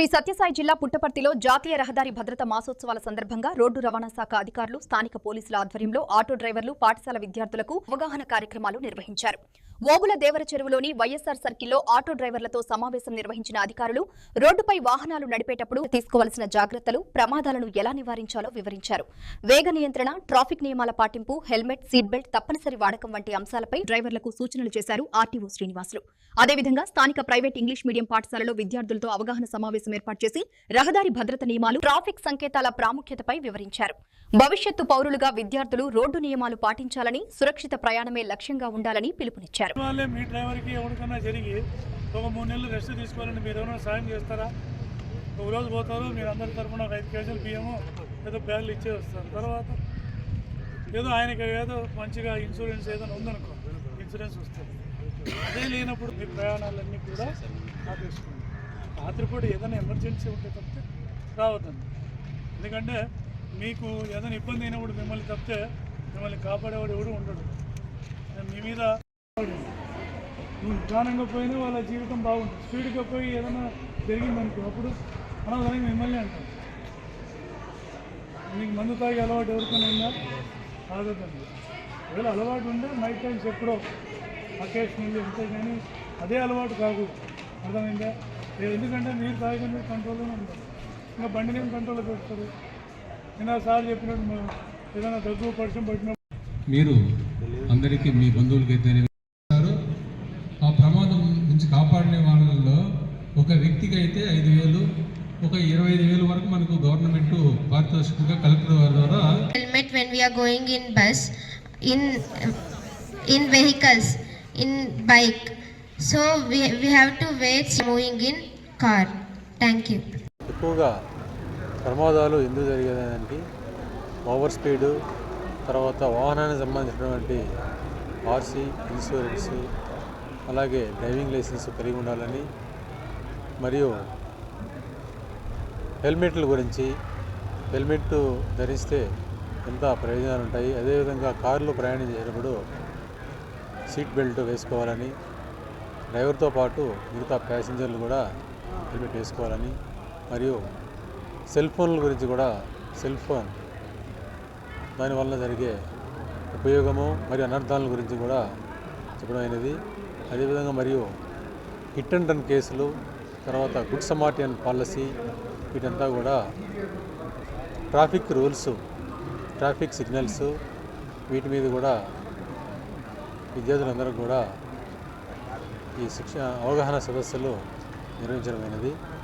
శ్రీ సత్యసాయి జిల్లా పుట్టపర్తిలో జాతీయ రహదారి భద్రత మాసోత్సవాల సందర్భంగా రోడ్డు రవాణా శాఖ అధికారులు, స్థానిక పోలీసుల ఆధ్వర్యంలో ఆటో డ్రైవర్లు, పాఠశాల విద్యార్థులకు అవగాహన కార్యక్రమాలు నిర్వహించారు. ఓబుల దేవర చెరువులోని వైఎస్ఆర్ సర్కిల్లో ఆటో డ్రైవర్లతో సమావేశం నిర్వహించిన అధికారులు రోడ్డుపై వాహనాలు నడిపేటప్పుడు తీసుకోవాల్సిన జాగ్రత్తలు, ప్రమాదాలను ఎలా నివారించాలో వివరించారు. వేగ నియంత్రణ, ట్రాఫిక్ నియమాల పాటింపు, హెల్మెట్, సీట్ బెల్ట్ తప్పనిసరి వాడకం వంటి అంశాలపై డ్రైవర్లకు సూచనలు చేశారు ఆర్టీఓ శ్రీనివాసులు. అదేవిధంగా స్థానిక ప్రైవేట్ ఇంగ్లీష్ మీడియం పాఠశాలలో విద్యార్థులతో అవగాహన సమావేశం ఏర్పాటు చేసి రహదారి భద్రత నియమాలు, ట్రాఫిక్ సంకేతాల ప్రాముఖ్యతపై వివరించారు. భవిష్యత్తు పౌరులుగా విద్యార్థులు రోడ్డు నియమాలు పాటించాలని, సురక్షిత ప్రయాణమే లక్ష్యంగా ఉండాలని పిలుపునిచ్చారు. మీ డ్రైవర్కి ఎవరికన్నా జరిగి ఒక 3 నెలలు రెస్ట్ తీసుకోవాలని మీరు ఏమైనా సాయం చేస్తారా? ఒక రోజు పోతారు, మీరు అందరి తరఫున ఒక 5 కేజీలు బియ్యము ఏదో బ్యాగులు ఇచ్చే వస్తారు. తర్వాత ఏదో ఆయనకి ఏదో మంచిగా ఇన్సూరెన్స్ ఏదైనా ఉందనుకో, ఇన్సూరెన్స్ వస్తుంది. అదే లేనప్పుడు మీ ప్రయాణాలన్నీ కూడా ఆపేసుకోండి. రాత్రిపూట ఏదైనా ఎమర్జెన్సీ ఉంటే తప్పితే రావద్దండి. ఎందుకంటే మీకు ఏదైనా ఇబ్బంది అయినప్పుడు మిమ్మల్ని తప్పితే మిమ్మల్ని కాపాడేవాడు ఎవడు ఉండడు. మీ మీద నిదానంగా పోయినా వాళ్ళ జీవితం బాగుంటుంది. స్పీడ్గా పోయి ఏదైనా జరిగిందనుకో అప్పుడు అనవసరంగా మిమ్మల్ని అంటాం. మీకు మందు తాగి అలవాటు ఎవరికైనా ఉందా? తాగొద్దండి. ఒకవేళ అలవాటు ఉంటే నైట్ టైమ్స్ ఎప్పుడో అకేషనల్లీ ఉంటే కానీ అదే అలవాటు కాదు. అర్థమైందా? ఎందుకంటే మీరు తాగిన కంట్రోల్లోనే ఉంటారు. ఇంకా బండిని ఏం కంట్రోల్లో పెడతారు? నిన్న సార్ చెప్పినట్టు ఏదైనా దగ్గు పరిచయం పట్టినప్పుడు మీరు అందరికీ, మీ బంధువులకైతే ఆ ప్రమాదం నుంచి కాపాడిన వాళ్ళలో ఒక వ్యక్తికి అయితే 5,000, ఒక 25,000 వరకు మనకు గవర్నమెంట్ పారితోషికంగా కలెక్టర్ వారి ద్వారా. Helmet when we are going in bus, in vehicles, in bike. So we have to wait moving in car. Thank you. ఎక్కువగా ప్రమాదాలు ఎందుకు జరిగేదానికి ఓవర్ స్పీడు, తర్వాత వాహనానికి సంబంధించినటువంటి ఆర్సీ, ఇన్సూరెన్స్, అలాగే డ్రైవింగ్ లైసెన్స్ కలిగి ఉండాలని, మరియు హెల్మెట్ల గురించి, హెల్మెట్ ధరిస్తే ఎంత ప్రయోజనాలు ఉంటాయి, అదేవిధంగా కారులో ప్రయాణం చేసేటప్పుడు సీట్ బెల్ట్ వేసుకోవాలని, డ్రైవర్తో పాటు మిగతా ప్యాసింజర్లు కూడా హెల్మెట్ వేసుకోవాలని, మరియు సెల్ ఫోన్ల గురించి కూడా, సెల్ ఫోన్ దానివల్ల జరిగే ఉపయోగము మరియు అనర్థాల గురించి కూడా చెప్పడమైనది. అదేవిధంగా మరియు హిట్ అండ్ రన్ కేసులు, తర్వాత గుడ్ సమార్టియన్ పాలసీ, వీటంతా కూడా ట్రాఫిక్ రూల్స్, ట్రాఫిక్ సిగ్నల్స్, వీటి మీద కూడా విద్యార్థులందరూ కూడా ఈ అవగాహన సదస్సులు నిర్వహించడమైనది.